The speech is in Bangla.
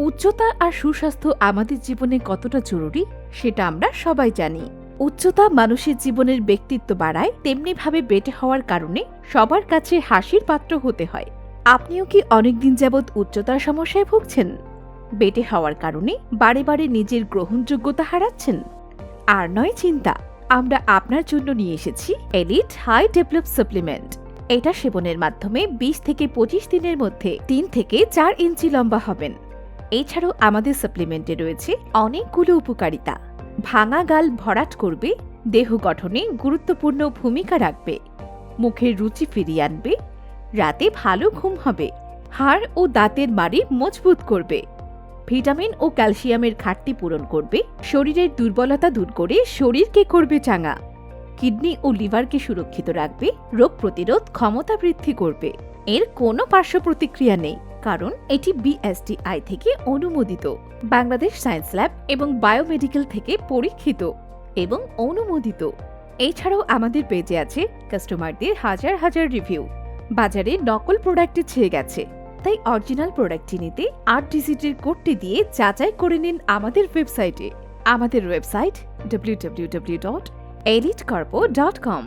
উচ্চতা আর সুস্বাস্থ্য আমাদের জীবনে কতটা জরুরি সেটা আমরা সবাই জানি। উচ্চতা মানুষের জীবনের ব্যক্তিত্ব বাড়ায়, তেমনিভাবে বেটে হওয়ার কারণে সবার কাছে হাসির পাত্র হতে হয়। আপনিও কি অনেকদিন যাবৎ উচ্চতার সমস্যায় ভুগছেন? বেটে হওয়ার কারণে বারে বারে নিজের গ্রহণযোগ্যতা হারাচ্ছেন? আর নয় চিন্তা, আমরা আপনার জন্য নিয়ে এসেছি এলিট হাই ডেভেলপ সাপ্লিমেন্ট। এটা সেবনের মাধ্যমে 20 থেকে 25 দিনের মধ্যে 3 থেকে 4 ইঞ্চি লম্বা হবেন। এছাড়াও আমাদের সাপ্লিমেন্টে রয়েছে অনেকগুলো উপকারিতা। ভাঙা গাল ভরাট করবে, দেহ গঠনে গুরুত্বপূর্ণ ভূমিকা রাখবে, মুখের রুচি ফিরিয়ে আনবে, রাতে ভালো ঘুম হবে, হাড় ও দাঁতের মাড়ি মজবুত করবে, ভিটামিন ও ক্যালসিয়ামের ঘাটতি পূরণ করবে, শরীরের দুর্বলতা দূর করে শরীরকে করবে চাঙা, কিডনি ও লিভারকে সুরক্ষিত রাখবে, রোগ প্রতিরোধ ক্ষমতা বৃদ্ধি করবে। এর কোনো পার্শ্ব প্রতিক্রিয়া নেই, কারণ এটি বিএসটিআই থেকে অনুমোদিত, বাংলাদেশ সায়েন্স ল্যাব এবং বায়োমেডিক্যাল থেকে পরীক্ষিত এবং অনুমোদিত। এছাড়াও আমাদের পেজে আছে কাস্টমারদের হাজার হাজার রিভিউ। বাজারে নকল প্রোডাক্টে ছেয়ে গেছে, তাই অরিজিনাল প্রোডাক্টটি নিতে 8 ডিজিটের কোডটি দিয়ে যাচাই করে নিন আমাদের ওয়েবসাইটে। আমাদের ওয়েবসাইট www.elitecorpo.com।